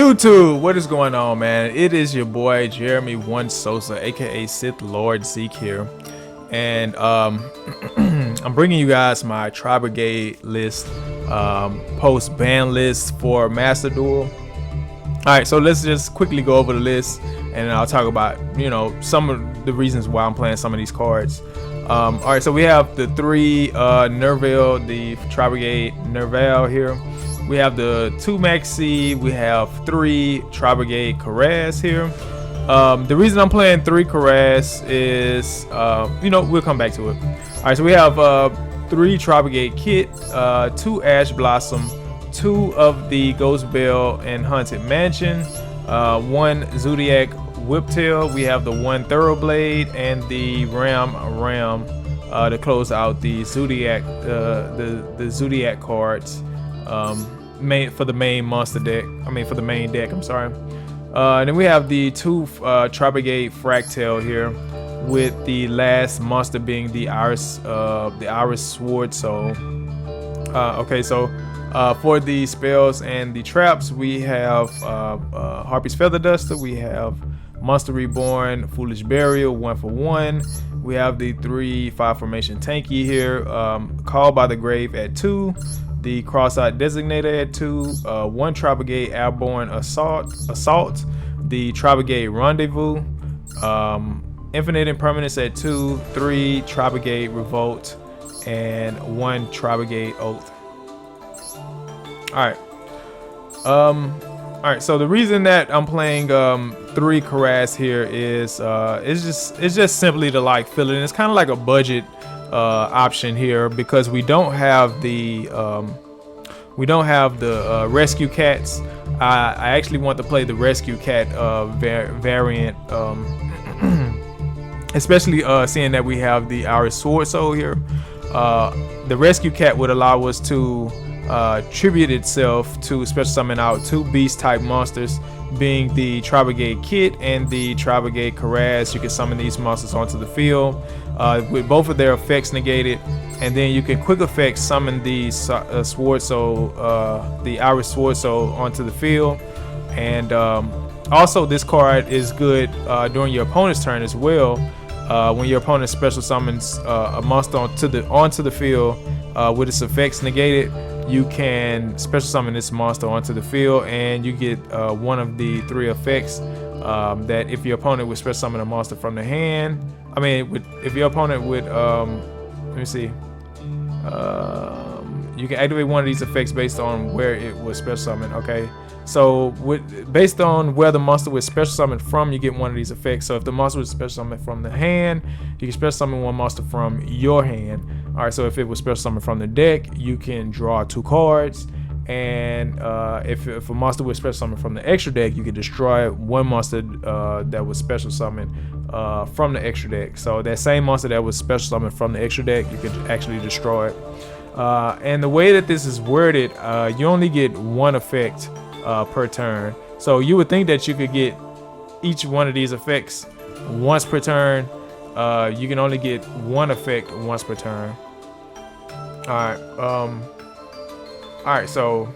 YouTube, what is going on, man? It is your boy Jeremy One Sosa, aka Sith Lord Zeke here, and I'm bringing you guys my tri-brigade list, post ban list for Master Duel. All right, so let's just quickly go over the list, and I'll talk about some of the reasons why I'm playing some of these cards. All right, so we have the three Nerval, the tri-brigade Nerval here. We have the 2 Maxi, we have 3 tri-brigade Karaz here. The reason I'm playing 3 Karaz is, we'll come back to it. All right, so we have 3 tri-brigade Kit, 2 Ash Blossom, 2 of the Ghost Bell and Haunted Mansion, 1 Zodiac Whiptail. We have the 1 Thoroughblade and the Ram to close out the Zodiac, the Zodiac cards. For the main monster deck. For the main deck. I'm sorry. And then we have the 2 tri-brigade Fractal here, with the last monster being the Iris Sword. So, okay. So, for the spells and the traps, we have Harpy's Feather Duster. We have Monster Reborn, Foolish Burial, 1 for 1. We have the 3/5 formation Tanky here. Called by the Grave at 2. The Cross-Eyed Designator at 2, 1 tri-brigade Airborne Assault, the tri-brigade Rendezvous, Infinite Impermanence at 2, 3 tri-brigade Revolt, and 1 tri-brigade Oath. Alright. Alright, so the reason that I'm playing 3 Karaz here is it's just simply to like fill it in. It's kind of like a budget option here, because we don't have the rescue cats. I actually want to play the rescue cat variant, especially seeing that we have the Iris Sword Soul here. The rescue cat would allow us to tribute itself to special summon out 2 beast type monsters, being the tri-brigade Kit and the tri-brigade Karaz. You can summon these monsters onto the field with both of their effects negated, and then you can quick effect summon the Sword Soul, the Iris Sword Soul, onto the field. And also, this card is good during your opponent's turn as well. When your opponent special summons a monster onto the field with its effects negated, you can special summon this monster onto the field, and you get one of the 3 effects that if your opponent would special summon a monster from the hand. If your opponent would, let me see. You can activate one of these effects based on where it was special summoned. Okay, so based on where the monster was special summoned from, you get one of these effects. So if the monster was special summoned from the hand, you can special summon one monster from your hand. All right, so if it was special summoned from the deck, you can draw 2 cards. And if a monster was special summoned from the extra deck, you can destroy 1 monster that was special summoned from the extra deck. So that same monster that was special summoned from the extra deck, you can actually destroy it. And the way that this is worded, you only get 1 effect per turn. So you would think that you could get each one of these effects once per turn. You can only get 1 effect once per turn. Alright, so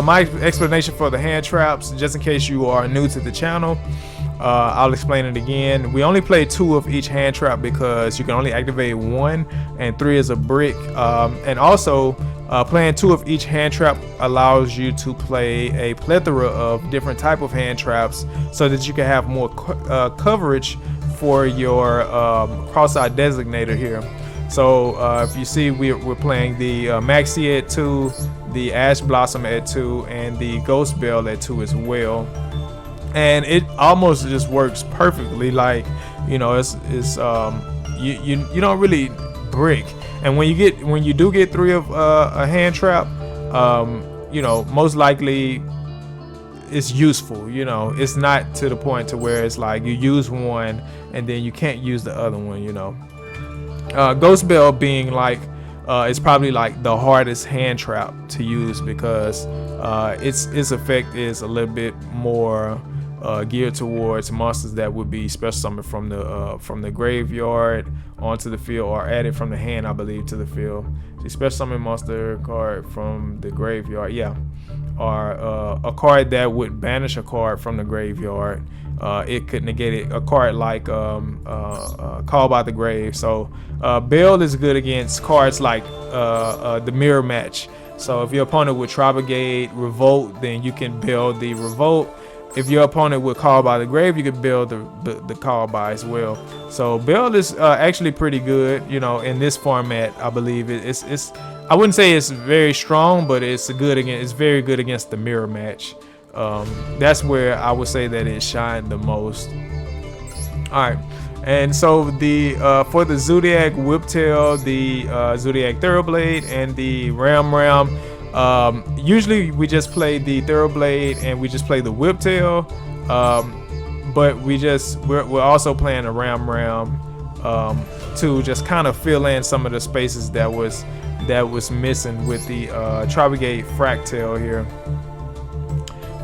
my explanation for the hand traps, just in case you are new to the channel, I'll explain it again. We only play 2 of each hand trap because you can only activate 1, and 3 is a brick. And also, playing 2 of each hand trap allows you to play a plethora of different type of hand traps, so that you can have more coverage for your Cross-Eyed Designator here. So if you see, we're playing the Maxi at 2, the Ash Blossom at 2, and the Ghost Bell at 2 as well. And it almost just works perfectly. Like, you don't really brick. And when you do get 3 of a hand trap, most likely it's useful. It's not to the point to where it's like you use one and then you can't use the other one. Ghost Bell being like it's probably like the hardest hand trap to use, because its effect is a little bit more geared towards monsters that would be special summoned from the graveyard onto the field, or added from the hand, I believe, to the field. So special summon monster card from the graveyard. Yeah. or a card that would banish a card from the graveyard. It could negate it. A card like Call by the Grave. So Bail is good against cards like the Mirror Match. So if your opponent would tri-brigade Revolt, then you can build the Revolt. If your opponent would Call by the Grave, you could build the Call by as well. So Bail is actually pretty good, you know, in this format. I believe it's I wouldn't say it's very strong, but it's very good against the Mirror Match. That's where I would say that it shined the most. All right, and so the for the Zodiac Whiptail, the Zodiac Thoroughblade, and the Ram, usually we just play the Thoroughblade and we just play the Whiptail, but we're also playing a Ram to just kind of fill in some of the spaces that was missing with the tri-brigade Fractal here.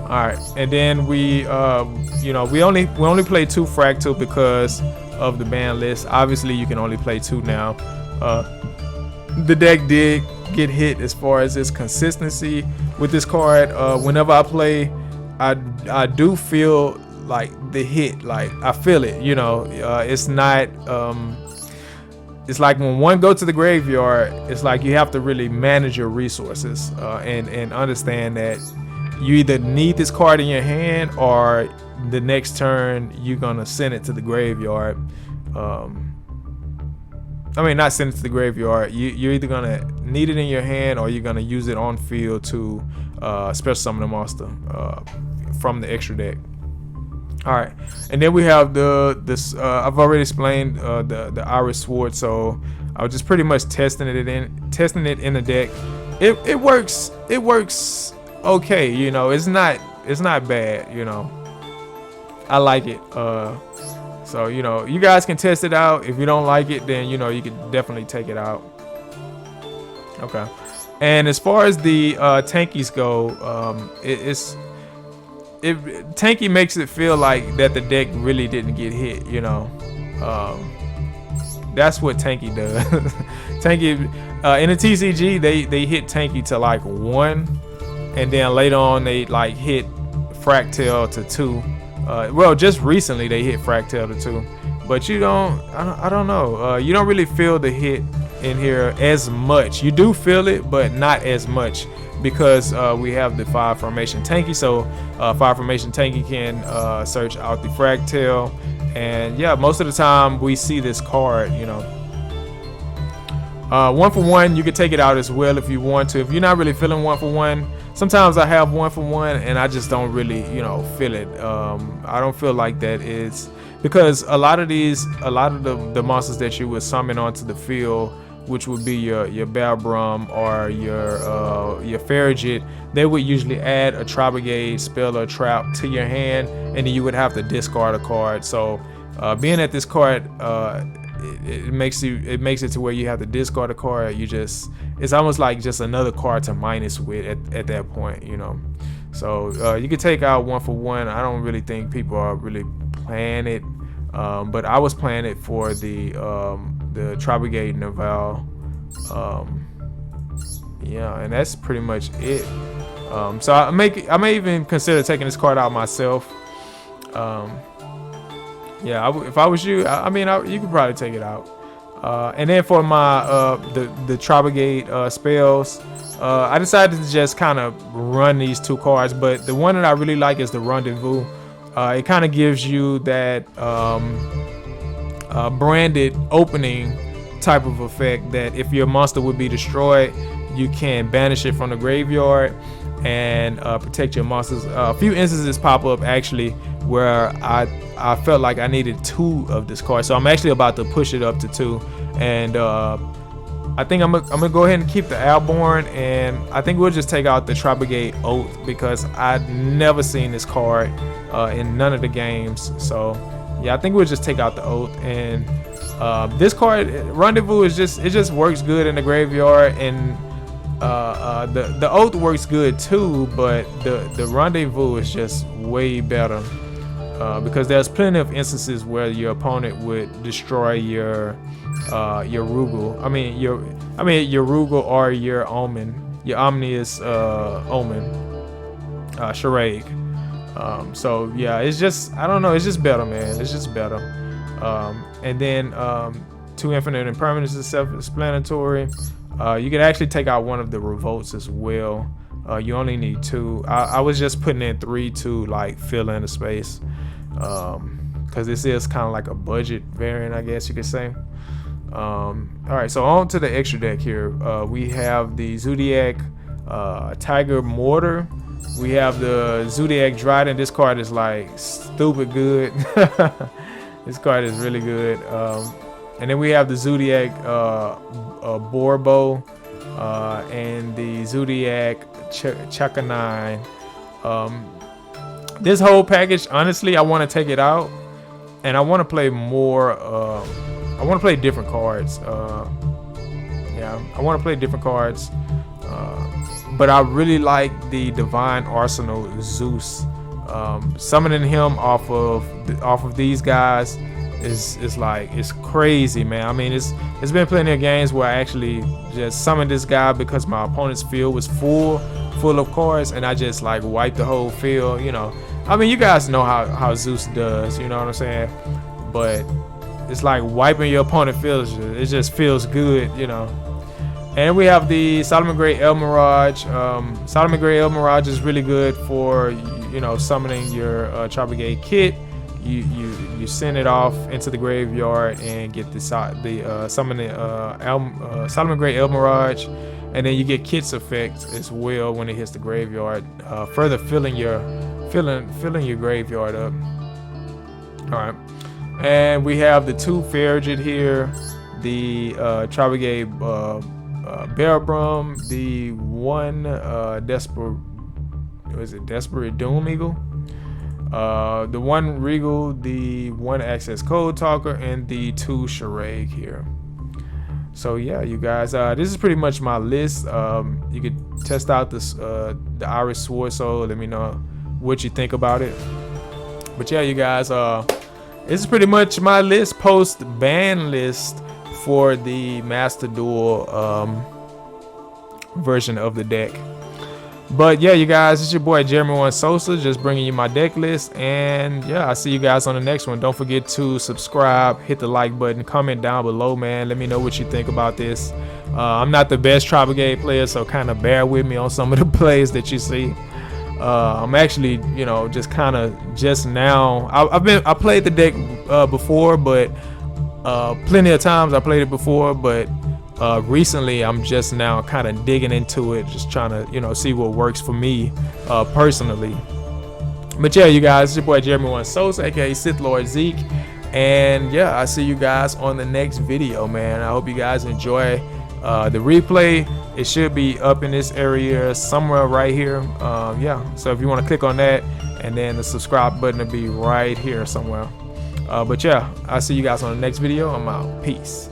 All right, and then we only play 2 Fractal because of the ban list. Obviously, you can only play 2 now. The deck did get hit as far as its consistency with this card. Whenever I play, I do feel like the hit, like I feel it. You know, it's not. It's like when one go to the graveyard, it's like you have to really manage your resources and understand that you either need this card in your hand or the next turn you're gonna send it to the graveyard. I mean, not send it to the graveyard. You're either gonna need it in your hand or you're gonna use it on field to special summon a monster from the extra deck. All right, and then we have this. I've already explained the Iris Sword, so I was just pretty much testing it in the deck. It works. It works okay. You know, it's not bad. You know, I like it. So you know, you guys can test it out. If you don't like it, then you know you can definitely take it out. Okay, and as far as the tankies go, tanky makes it feel like that the deck really didn't get hit, you know. That's what tanky does. Tanky in the TCG they hit tanky to like 1, and then later on they like hit Fractal to 2. Well, just recently they hit Fractal to 2, but I don't know. You don't really feel the hit in here as much. You do feel it, but not as much, because we have the 5 formation tanky. So 5 formation tanky can search out the Fractal, and yeah, most of the time we see this card, you know. 1 for 1, you can take it out as well if you want to. If you're not really feeling 1 for 1, sometimes I have 1 for 1 and I just don't really, you know, feel it. I don't feel like that is because a lot of the monsters that you would summon onto the field, which would be your Balbrum or your Farragut, they would usually add a tri-brigade spell or trap to your hand, and then you would have to discard a card. So being at this card, it makes it to where you have to discard a card. It's almost like just another card to minus with at that point, you know. So you could take out 1 for 1. I don't really think people are really playing it, but I was playing it for the tri-brigade Naval. Yeah, and that's pretty much it. So I may even consider taking this card out myself. Yeah, if I was you, I mean, you could probably take it out. And then for my the tri-brigade spells, I decided to just kind of run these 2 cards, but the one that I really like is the Rendezvous. It kind of gives you that branded opening type of effect, that if your monster would be destroyed, you can banish it from the graveyard and protect your monsters. A few instances pop up actually where I felt like I needed 2 of this card, so I'm actually about to push it up to 2, and I think I'm gonna go ahead and keep the Alborn, and I think we'll just take out the tri-brigade Oath because I'd never seen this card in none of the games. So yeah, I think we'll just take out the Oath, and this card Rendezvous it just works good in the graveyard, and the Oath works good too, but the Rendezvous is just way better because there's plenty of instances where your opponent would destroy your Rugal. I mean your Rugal or your Omen, your Omnious Omen. charade. So yeah, it's just, I don't know, it's just better, man. It's just better. And then 2 infinite impermanence is self-explanatory. You can actually take out one of the revolts as well. You only need 2. I was just putting in 3 to like fill in the space, because this is kind of like a budget variant, I guess you could say. All right, so on to the extra deck here. We have the Zodiac Tiger Mortar. We have the Zodiac Dryden. This card is like stupid good. This card is really good. And then we have the Zodiac Borbo and the Zodiac Chakanine. This whole package, honestly, I want to take it out, and I want to play more. I want to play different cards. Yeah, I want to play different cards. But I really like the Divine Arsenal Zeus. Summoning him off of these guys is like, it's crazy, man. I mean, it's been plenty of games where I actually just summoned this guy because my opponent's field was full of cards, and I just like wiped the whole field. You know, I mean, you guys know how Zeus does. You know what I'm saying? But it's like wiping your opponent's field. It just feels good, you know. And we have the Solomon Gray El Mirage. Solomon Gray El Mirage is really good for, you know, summoning your tri-brigade kit. You send it off into the graveyard and get the summoning Solomon Gray El Mirage, and then you get kit's effect as well when it hits the graveyard, further filling your graveyard up. All right, and we have the 2 Farragut here, the tri-brigade Bearbrum, the 1 Desperate Doom Eagle, the 1 Regal, the 1 Access Code Talker, and the 2 Charade here. So yeah, you guys, this is pretty much my list. You could test out this the Iris Sword Soul. Let me know what you think about it. But yeah, you guys, this is pretty much my list, post ban list for the Master Duel version of the deck. But yeah, you guys, it's your boy Jeremy One Sosa, just bringing you my deck list. And yeah, I'll see you guys on the next one. Don't forget to subscribe, hit the like button, comment down below, man. Let me know what you think about this. I'm not the best tri-brigade player, so kind of bear with me on some of the plays that you see. I'm actually, you know, just kind of just now. I played the deck before, but plenty of times I played it before, but recently I'm just now kind of digging into it, just trying to, you know, see what works for me personally. But yeah, you guys, it's your boy Jeremy One Sosa, aka Sith Lord Zeke, and yeah, I'll see you guys on the next video, man. I hope you guys enjoy the replay. It should be up in this area somewhere right here. Yeah, so if you want to click on that, and then the subscribe button will be right here somewhere. But yeah, I'll see you guys on the next video. I'm out. Peace.